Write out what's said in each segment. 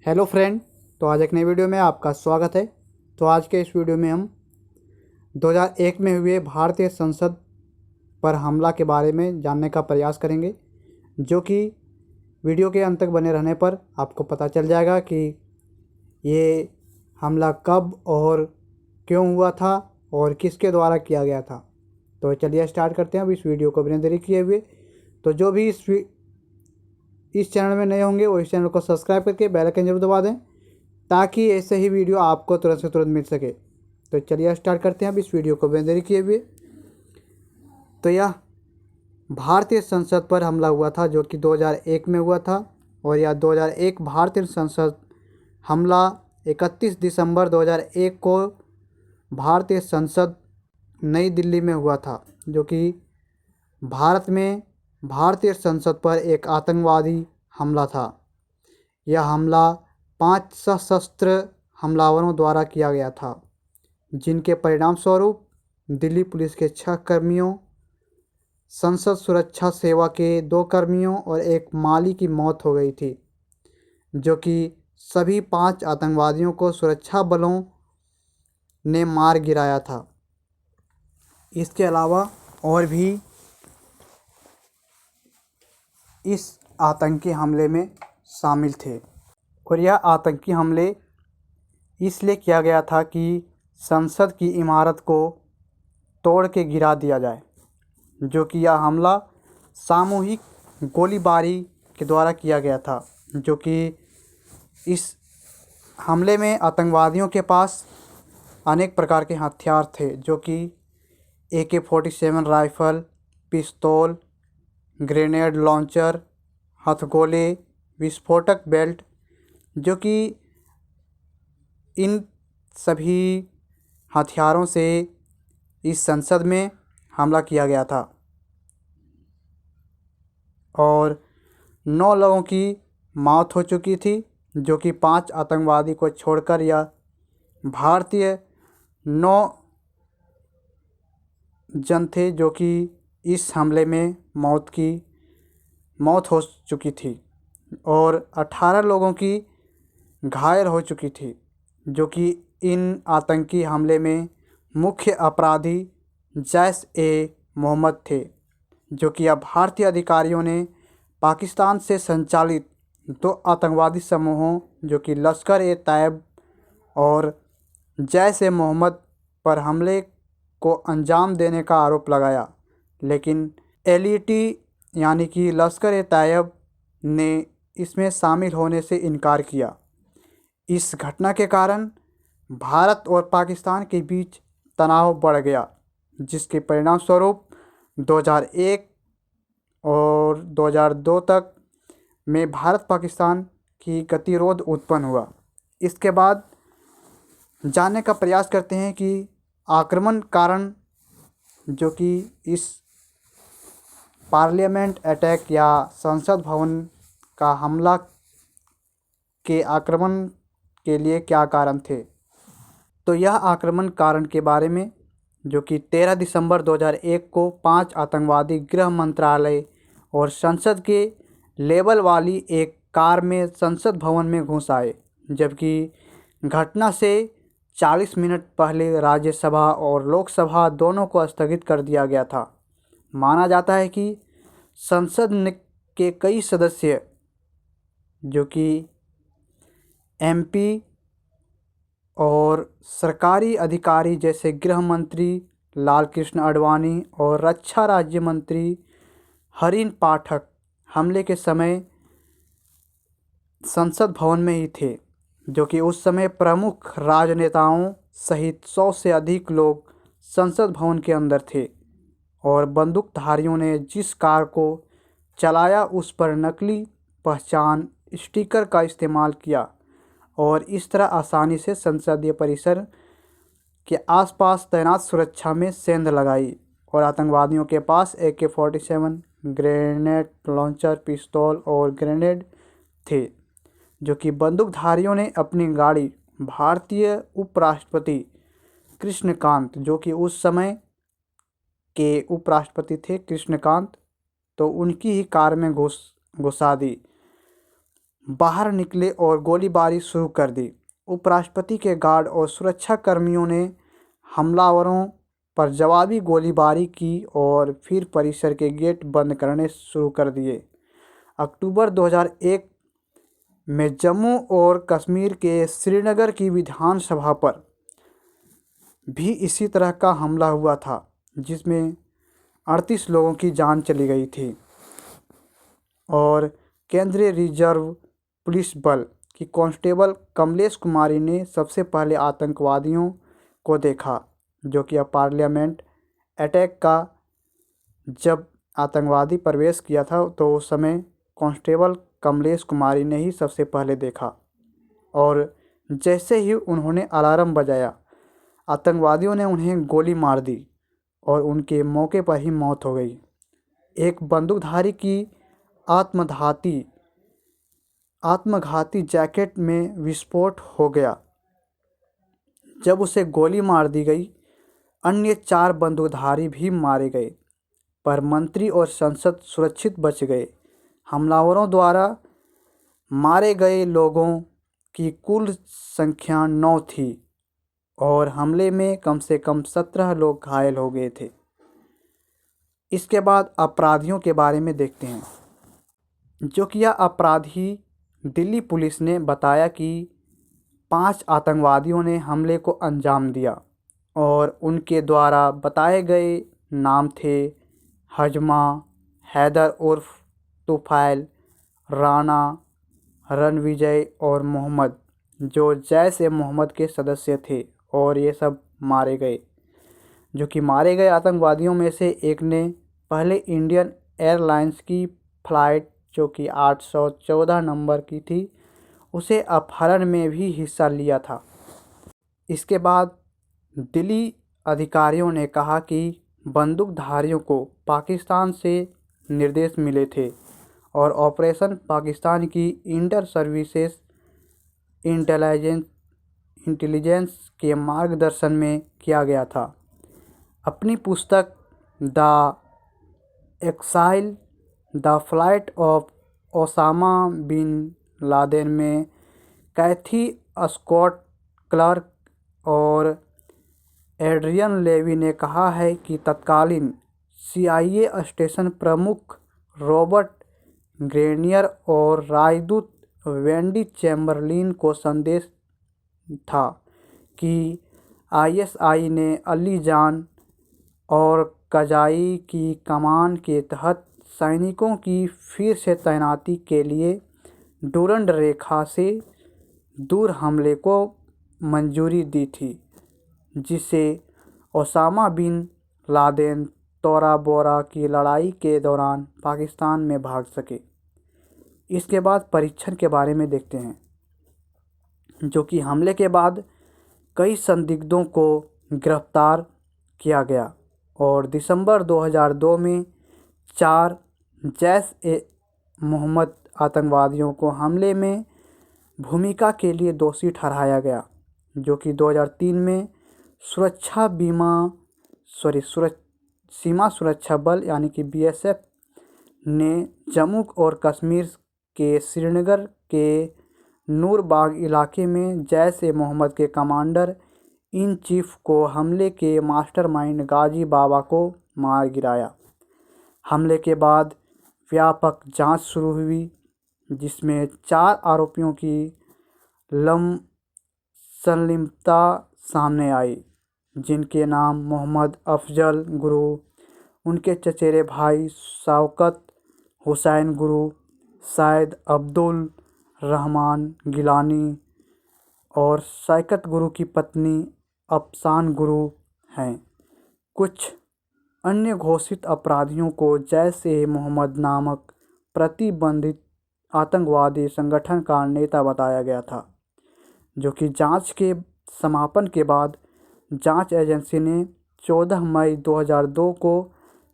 Hello friend. तो आज एक नई वीडियो में आपका स्वागत है। तो आज के इस वीडियो में हम 2001 में हुए भारतीय संसद पर हमला के बारे में जानने का प्रयास करेंगे, जो कि वीडियो के अंत तक बने रहने पर आपको पता चल जाएगा कि ये हमला कब और क्यों हुआ था और किसके द्वारा किया गया था। तो चलिए स्टार्ट करते हैं अब इस वीडियो को बिना देरी किए हुए। तो जो भी इस चैनल में नए होंगे वो इस चैनल को सब्सक्राइब करके बेल आइकन जरूर दबा दें, ताकि ऐसे ही वीडियो आपको तुरंत से तुरंत मिल सके। तो चलिए स्टार्ट करते हैं अब इस वीडियो को बिना देरी किए हुए। तो यह भारतीय संसद पर हमला हुआ था, जो कि 2001 में हुआ था। और यह 2001 भारतीय संसद हमला 31 दिसंबर 2001 को भारतीय संसद नई दिल्ली में हुआ था, जो कि भारत में भारतीय संसद पर एक आतंकवादी हमला था। यह हमला 5 सशस्त्र हमलावरों द्वारा किया गया था, जिनके परिणाम स्वरूप दिल्ली पुलिस के 6 कर्मियों, संसद सुरक्षा सेवा के 2 कर्मियों और एक माली की मौत हो गई थी, जो कि सभी 5 आतंकवादियों को सुरक्षा बलों ने मार गिराया था। इसके अलावा और भी इस आतंकी हमले में शामिल थे। और यह आतंकी हमले इसलिए किया गया था कि संसद की इमारत को तोड़ के गिरा दिया जाए, जो कि यह हमला सामूहिक गोलीबारी के द्वारा किया गया था। जो कि इस हमले में आतंकवादियों के पास अनेक प्रकार के हथियार थे, जो कि AK-47 राइफल, पिस्तौल, ग्रेनेड लॉन्चर, हथगोले, विस्फोटक बेल्ट, जो कि इन सभी हथियारों से इस संसद में हमला किया गया था। और 9 लोगों की मौत हो चुकी थी, जो कि 5 आतंकवादी को छोड़कर यह भारतीय 9 जन थे, जो कि इस हमले में मौत हो चुकी थी। और 18 लोगों की घायल हो चुकी थी, जो कि इन आतंकी हमले में मुख्य अपराधी जैश-ए-मोहम्मद थे, जो कि अब भारतीय अधिकारियों ने पाकिस्तान से संचालित 2 आतंकवादी समूहों, जो कि लश्कर-ए-तैयब और जैश-ए-मोहम्मद पर हमले को अंजाम देने का आरोप लगाया। लेकिन LET यानी कि लश्कर-ए-तैयब ने इसमें शामिल होने से इनकार किया। इस घटना के कारण भारत और पाकिस्तान के बीच तनाव बढ़ गया, जिसके परिणाम स्वरूप 2001 और 2002 तक में भारत पाकिस्तान की गतिरोध उत्पन्न हुआ। इसके बाद जानने का प्रयास करते हैं कि आक्रमण कारण, जो कि इस पार्लियामेंट अटैक या संसद भवन का हमला के आक्रमण के लिए क्या कारण थे। तो यह आक्रमण कारण के बारे में, जो कि 13 दिसंबर 2001 को 5 आतंकवादी गृह मंत्रालय और संसद के लेवल वाली एक कार में संसद भवन में घुस आए, जबकि घटना से 40 मिनट पहले राज्यसभा और लोकसभा दोनों को स्थगित कर दिया गया था। माना जाता है कि संसद के कई सदस्य, जो कि MP और सरकारी अधिकारी जैसे गृह मंत्री लालकृष्ण आडवाणी और रक्षा राज्य मंत्री हरीन पाठक, हमले के समय संसद भवन में ही थे, जो कि उस समय प्रमुख राजनेताओं सहित 100 से अधिक लोग संसद भवन के अंदर थे। और बंदूकधारियों ने जिस कार को चलाया उस पर नकली पहचान स्टिकर का इस्तेमाल किया और इस तरह आसानी से संसदीय परिसर के आसपास तैनात सुरक्षा में सेंध लगाई। और आतंकवादियों के पास AK-47, ग्रेनेड लॉन्चर, पिस्तौल और ग्रेनेड थे, जो कि बंदूकधारियों ने अपनी गाड़ी भारतीय उपराष्ट्रपति कृष्णकांत, जो कि उस समय के उपराष्ट्रपति थे कृष्णकांत, तो उनकी ही कार में घुसा दी। बाहर निकले और गोलीबारी शुरू कर दी। उपराष्ट्रपति के गार्ड और सुरक्षा कर्मियों ने हमलावरों पर जवाबी गोलीबारी की और फिर परिसर के गेट बंद करने शुरू कर दिए। अक्टूबर 2001 में जम्मू और कश्मीर के श्रीनगर की विधानसभा पर भी इसी तरह का हमला हुआ था, जिसमें 38 लोगों की जान चली गई थी। और केंद्रीय रिजर्व पुलिस बल की कांस्टेबल कमलेश कुमारी ने सबसे पहले आतंकवादियों को देखा, जो कि पार्लियामेंट अटैक का जब आतंकवादी प्रवेश किया था तो उस समय कांस्टेबल कमलेश कुमारी ने ही सबसे पहले देखा। और जैसे ही उन्होंने अलार्म बजाया, आतंकवादियों ने उन्हें गोली मार दी और उनके मौके पर ही मौत हो गई। एक बंदूकधारी की आत्मघाती जैकेट में विस्फोट हो गया। जब उसे गोली मार दी गई, अन्य 4 बंदूकधारी भी मारे गए, पर मंत्री और सांसद सुरक्षित बच गए। हमलावरों द्वारा मारे गए लोगों की कुल संख्या 9 थी और हमले में कम से कम 17 लोग घायल हो गए थे। इसके बाद अपराधियों के बारे में देखते हैं। जो कि यह अपराधी दिल्ली पुलिस ने बताया कि 5 आतंकवादियों ने हमले को अंजाम दिया और उनके द्वारा बताए गए नाम थे हजमा, हैदर उर्फ तुफैल, राणा, रणविजय और मोहम्मद, जो जैश ए मोहम्मद के सदस्य थे। और ये सब मारे गए। जो कि मारे गए आतंकवादियों में से एक ने पहले इंडियन एयरलाइंस की फ़्लाइट, जो कि 814 नंबर की थी, उसे अपहरण में भी हिस्सा लिया था। इसके बाद दिल्ली अधिकारियों ने कहा कि बंदूकधारियों को पाकिस्तान से निर्देश मिले थे और ऑपरेशन पाकिस्तान की इंटर सर्विसेज इंटेलिजेंस के मार्गदर्शन में किया गया था। अपनी पुस्तक the exile the flight of Osama bin Laden में कैथी स्कॉट क्लार्क और एड्रियन लेवी ने कहा है कि तत्कालीन CIA स्टेशन प्रमुख रॉबर्ट ग्रेनियर और राजदूत वेंडी चैम्बरलिन को संदेश था कि ISI ने अली जान और कजाई की कमान के तहत सैनिकों की फिर से तैनाती के लिए डुरंड रेखा से दूर हमले को मंजूरी दी थी, जिससे ओसामा बिन लादेन तोरा बोरा की लड़ाई के दौरान पाकिस्तान में भाग सके। इसके बाद परीक्षण के बारे में देखते हैं। जो कि हमले के बाद कई संदिग्धों को गिरफ्तार किया गया और दिसंबर 2002 में 4 जैश ए मोहम्मद आतंकवादियों को हमले में भूमिका के लिए दोषी ठहराया गया। जो कि 2003 में सीमा सुरक्षा बल यानी कि BSF ने जम्मू और कश्मीर के श्रीनगर के नूरबाग इलाके में जैश ए मोहम्मद के कमांडर इन चीफ को हमले के मास्टरमाइंड गाजी बाबा को मार गिराया। हमले के बाद व्यापक जांच शुरू हुई, जिसमें 4 आरोपियों की संलिप्तता सामने आई, जिनके नाम मोहम्मद अफजल गुरु, उनके चचेरे भाई शौकत हुसैन गुरु, सैयद अब्दुल रहमान गिलानी और शौकत गुरु की पत्नी अफसान गुरु हैं। कुछ अन्य घोषित अपराधियों को जैश ए मोहम्मद नामक प्रतिबंधित आतंकवादी संगठन का नेता बताया गया था। जो कि जांच के समापन के बाद जांच एजेंसी ने 14 मई 2002 को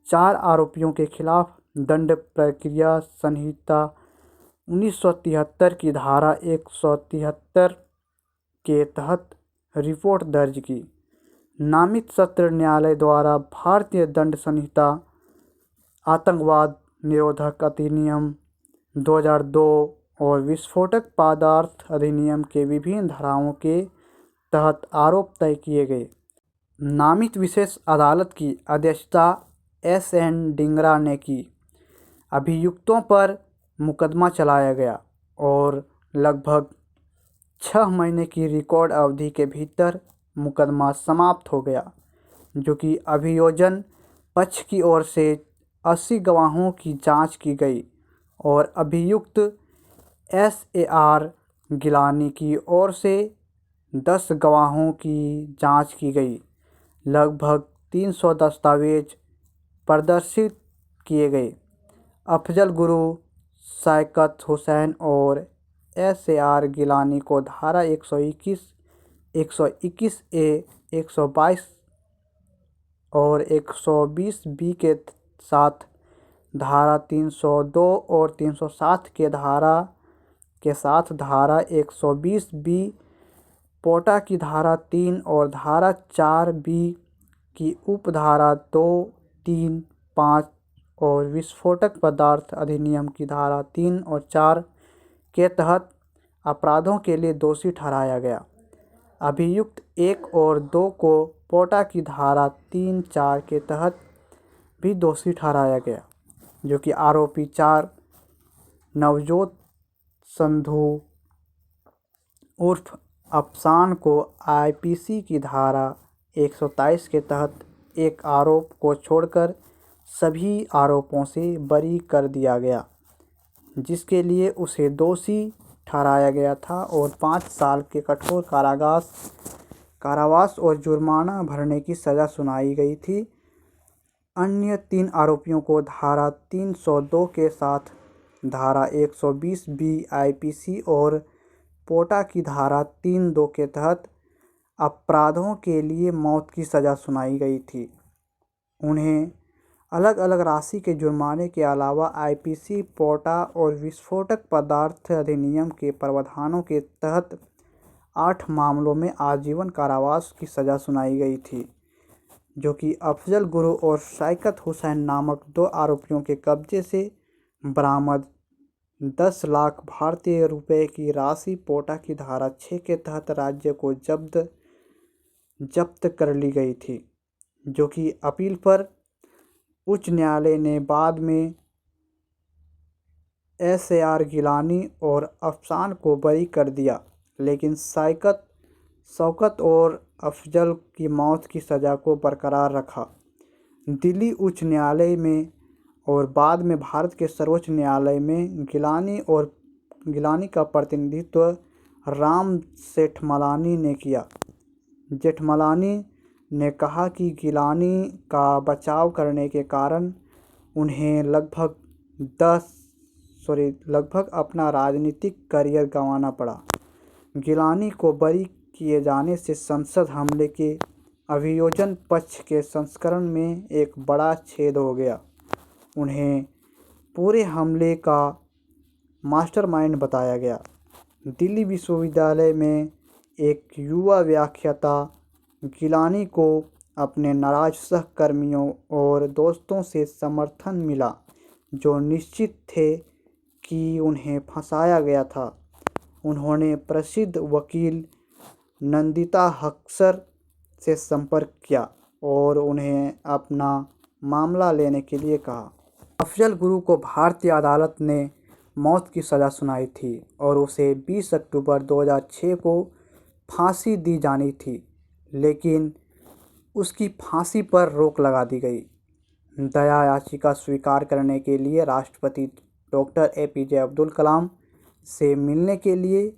4 आरोपियों के खिलाफ दंड प्रक्रिया संहिता 1973 की धारा 173 के तहत रिपोर्ट दर्ज की। नामित सत्र न्यायालय द्वारा भारतीय दंड संहिता, आतंकवाद निरोधक अधिनियम 2002 और विस्फोटक पदार्थ अधिनियम के विभिन्न धाराओं के तहत आरोप तय किए गए। नामित विशेष अदालत की अध्यक्षता एस.एन. डिंगरा ने की। अभियुक्तों पर मुकदमा चलाया गया और लगभग 6 महीने की रिकॉर्ड अवधि के भीतर मुकदमा समाप्त हो गया, जो कि अभियोजन पक्ष की ओर से 80 गवाहों की जांच की गई और अभियुक्त एस.ए.आर. गिलानी की ओर से 10 गवाहों की जांच की गई। लगभग 300 दस्तावेज प्रदर्शित किए गए। अफजल गुरु, शौकत हुसैन और एस.ए.आर. गिलानी को धारा 121, 121A, 122 और 120B के साथ धारा 302 और 307 के साथ धारा 120B, पोटा की धारा 3 और धारा 4B की उपधारा 2, 3, 5 और विस्फोटक पदार्थ अधिनियम की धारा 3 और 4 के तहत अपराधों के लिए दोषी ठहराया गया। अभियुक्त 1 और 2 को पोटा की धारा 3, 4 के तहत भी दोषी ठहराया गया, जो कि आरोपी 4 नवजोत संधू उर्फ अफसान को आईपीसी की धारा 127 के तहत एक आरोप को छोड़कर सभी आरोपों से बरी कर दिया गया, जिसके लिए उसे दोषी ठहराया गया था और 5 साल के कठोर कारावास और जुर्माना भरने की सज़ा सुनाई गई थी। अन्य 3 आरोपियों को धारा 302 के साथ धारा 120B आईपीसी और पोटा की धारा 3(2) के तहत अपराधों के लिए मौत की सज़ा सुनाई गई थी। उन्हें अलग अलग राशि के जुर्माने के अलावा आईपीसी, पोटा और विस्फोटक पदार्थ अधिनियम के प्रावधानों के तहत 8 मामलों में आजीवन कारावास की सज़ा सुनाई गई थी, जो कि अफजल गुरु और शौकत हुसैन नामक 2 आरोपियों के कब्जे से बरामद 10 लाख भारतीय रुपये की राशि पोटा की धारा 6 के तहत राज्य को जब्त कर ली गई थी, जो कि अपील पर उच्च न्यायालय ने बाद में एस.ए.आर. गिलानी और अफसान को बरी कर दिया, लेकिन शौकत और अफजल की मौत की सज़ा को बरकरार रखा। दिल्ली उच्च न्यायालय में और बाद में भारत के सर्वोच्च न्यायालय में गिलानी का प्रतिनिधित्व राम जेठमलानी ने किया। जेठमलानी ने कहा कि गिलानी का बचाव करने के कारण उन्हें लगभग अपना राजनीतिक करियर गंवाना पड़ा। गिलानी को बरी किए जाने से संसद हमले के अभियोजन पक्ष के संस्करण में एक बड़ा छेद हो गया। उन्हें पूरे हमले का मास्टरमाइंड बताया गया। दिल्ली विश्वविद्यालय में एक युवा व्याख्याता गिलानी को अपने नाराज सहकर्मियों और दोस्तों से समर्थन मिला, जो निश्चित थे कि उन्हें फंसाया गया था। उन्होंने प्रसिद्ध वकील नंदिता हक्सर से संपर्क किया और उन्हें अपना मामला लेने के लिए कहा। अफजल गुरु को भारतीय अदालत ने मौत की सज़ा सुनाई थी और उसे 20 अक्टूबर 2006 को फांसी दी जानी थी, लेकिन उसकी फांसी पर रोक लगा दी गई। दया याचिका स्वीकार करने के लिए राष्ट्रपति डॉक्टर APJ अब्दुल कलाम से मिलने के लिए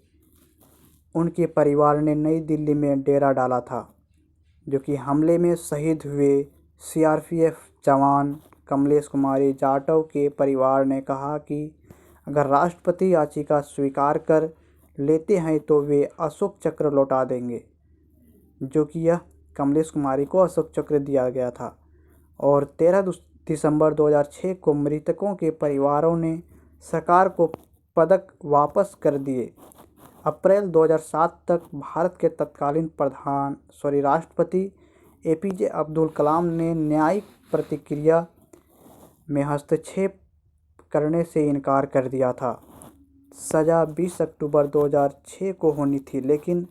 उनके परिवार ने नई दिल्ली में डेरा डाला था, जो कि हमले में शहीद हुए CRPF जवान कमलेश कुमारी जाटव के परिवार ने कहा कि अगर राष्ट्रपति याचिका स्वीकार कर लेते हैं तो वे अशोक चक्र लौटा देंगे, जो कि यह कमलेश कुमारी को अशोक चक्र दिया गया था। और 13 दिसंबर 2006 को मृतकों के परिवारों ने सरकार को पदक वापस कर दिए। अप्रैल 2007 तक भारत के तत्कालीन राष्ट्रपति APJ अब्दुल कलाम ने न्यायिक प्रक्रिया में हस्तक्षेप करने से इनकार कर दिया था। सज़ा 20 अक्टूबर 2006 को होनी थी, लेकिन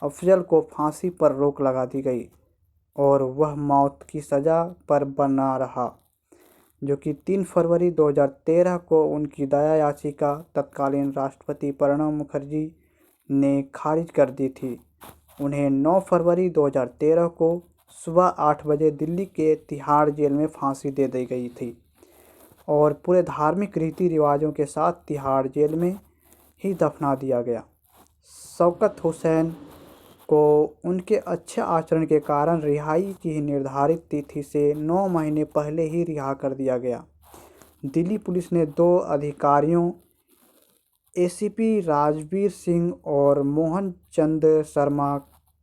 अफजल को फांसी पर रोक लगा दी गई और वह मौत की सज़ा पर बना रहा, जो कि 3 फरवरी 2013 को उनकी दया याचिका तत्कालीन राष्ट्रपति प्रणब मुखर्जी ने खारिज कर दी थी। उन्हें 9 फरवरी 2013 को सुबह 8 बजे दिल्ली के तिहाड़ जेल में फांसी दे दी गई थी और पूरे धार्मिक रीति रिवाजों के साथ तिहाड़ जेल में ही दफना दिया गया। शौकत हुसैन को उनके अच्छे आचरण के कारण रिहाई की निर्धारित तिथि से 9 महीने पहले ही रिहा कर दिया गया। दिल्ली पुलिस ने 2 अधिकारियों एसीपी राजवीर सिंह और मोहन चंद शर्मा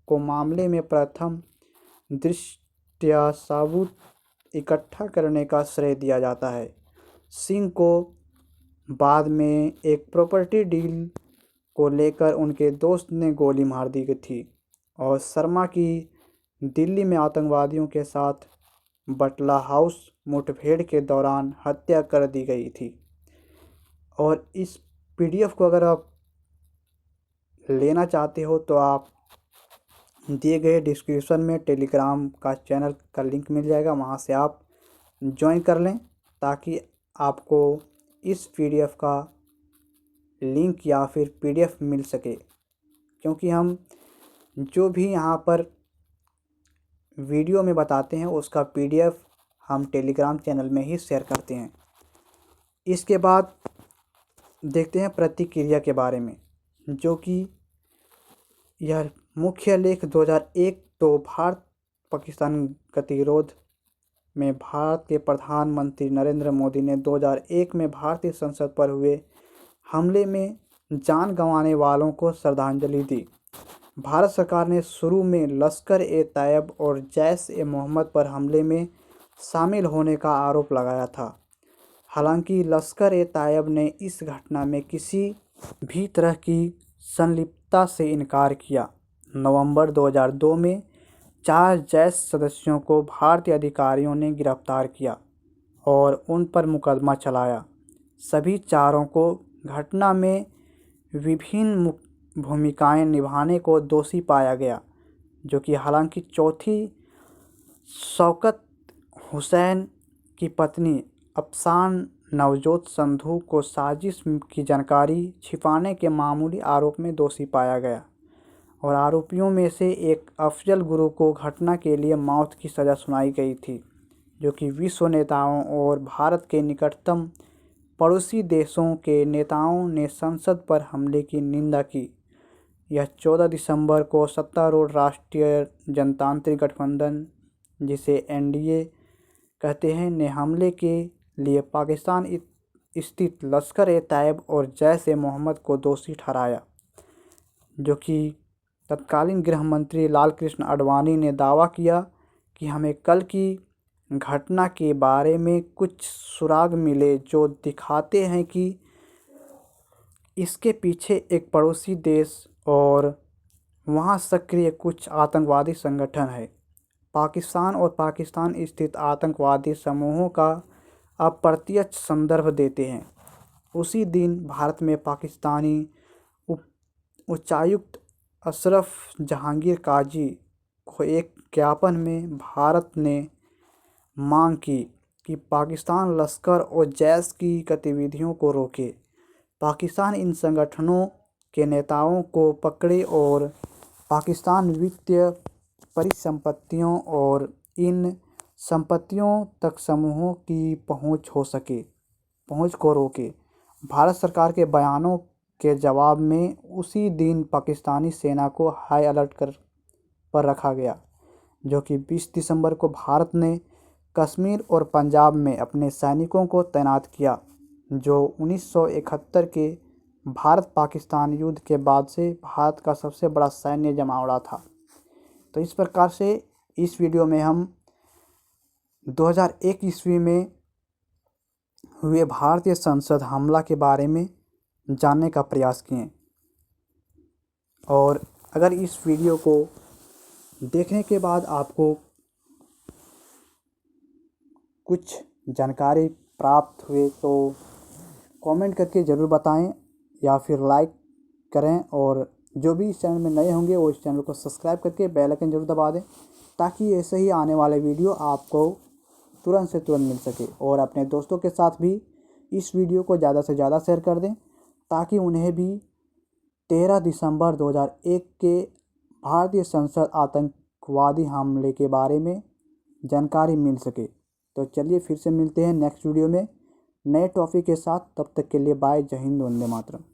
को मामले में प्रथम दृष्टया सबूत इकट्ठा करने का श्रेय दिया जाता है। सिंह को बाद में एक प्रॉपर्टी डील को लेकर उनके दोस्त ने गोली मार दी गई थी और शर्मा की दिल्ली में आतंकवादियों के साथ बटला हाउस मुठभेड़ के दौरान हत्या कर दी गई थी। और इस पीडीएफ को अगर आप लेना चाहते हो तो आप दिए गए डिस्क्रिप्शन में टेलीग्राम का चैनल का लिंक मिल जाएगा, वहां से आप ज्वाइन कर लें ताकि आपको इस पीडीएफ का लिंक या फिर पीडीएफ मिल सके, क्योंकि हम जो भी यहाँ पर वीडियो में बताते हैं उसका पीडीएफ हम टेलीग्राम चैनल में ही शेयर करते हैं। इसके बाद देखते हैं प्रतिक्रिया के बारे में, जो कि यह मुख्य लेख 2001 तो भारत पाकिस्तान गतिरोध में भारत के प्रधानमंत्री नरेंद्र मोदी ने 2001 में भारतीय संसद पर हुए हमले में जान गंवाने वालों को श्रद्धांजलि दी। भारत सरकार ने शुरू में लश्कर ए तैयब और जैश ए मोहम्मद पर हमले में शामिल होने का आरोप लगाया था। हालांकि लश्कर ए तैयब ने इस घटना में किसी भी तरह की संलिप्तता से इनकार किया। नवंबर 2002 में 4 जैश सदस्यों को भारतीय अधिकारियों ने गिरफ्तार किया और उन पर मुकदमा चलाया। सभी चारों को घटना में विभिन्न भूमिकाएं निभाने को दोषी पाया गया, जो कि हालांकि चौथी शौकत हुसैन की पत्नी अफसान नवजोत संधू को साजिश की जानकारी छिपाने के मामूली आरोप में दोषी पाया गया और आरोपियों में से एक अफजल गुरु को घटना के लिए मौत की सज़ा सुनाई गई थी, जो कि विश्व नेताओं और भारत के निकटतम पड़ोसी देशों के नेताओं ने संसद पर हमले की निंदा की। यह 14 दिसंबर को सत्तारूढ़ राष्ट्रीय जनतांत्रिक गठबंधन, जिसे एनडीए कहते हैं, ने हमले के लिए पाकिस्तान स्थित लश्कर ए तैयब और जैश ए मोहम्मद को दोषी ठहराया, जो कि तत्कालीन गृह मंत्री लालकृष्ण आडवाणी ने दावा किया कि हमें कल की घटना के बारे में कुछ सुराग मिले जो दिखाते हैं कि इसके पीछे एक पड़ोसी देश और वहां सक्रिय कुछ आतंकवादी संगठन है। पाकिस्तान और पाकिस्तान स्थित आतंकवादी समूहों का अप्रत्यक्ष संदर्भ देते हैं। उसी दिन भारत में पाकिस्तानी उच्चायुक्त अशरफ जहांगीर काजी को एक ज्ञापन में भारत ने मांग की कि पाकिस्तान लश्कर और जैश की गतिविधियों को रोके। पाकिस्तान इन संगठनों के नेताओं को पकड़े और पाकिस्तान वित्तीय परिसंपत्तियों और इन संपत्तियों तक समूहों की पहुंच को रोके। भारत सरकार के बयानों के जवाब में उसी दिन पाकिस्तानी सेना को हाई अलर्ट पर रखा गया, जो कि 20 दिसंबर को भारत ने कश्मीर और पंजाब में अपने सैनिकों को तैनात किया, जो 1971 के भारत पाकिस्तान युद्ध के बाद से भारत का सबसे बड़ा सैन्य जमावड़ा था। तो इस प्रकार से इस वीडियो में हम 2001 ईस्वी में हुए भारतीय संसद हमला के बारे में जानने का प्रयास किए। और अगर इस वीडियो को देखने के बाद आपको कुछ जानकारी प्राप्त हुए तो कमेंट करके ज़रूर बताएं, या फिर लाइक करें, और जो भी इस चैनल में नए होंगे वो इस चैनल को सब्सक्राइब करके बेल आइकन जरूर दबा दें, ताकि ऐसे ही आने वाले वीडियो आपको तुरंत से तुरंत मिल सके। और अपने दोस्तों के साथ भी इस वीडियो को ज़्यादा से ज़्यादा शेयर कर दें, ताकि उन्हें भी 13 दिसंबर 2001 के भारतीय संसद आतंकवादी हमले के बारे में जानकारी मिल सके। तो चलिए फिर से मिलते हैं नेक्स्ट वीडियो में नए टॉपिक के साथ। तब तक के लिए बाय। जय हिंद, वंदे मातरम।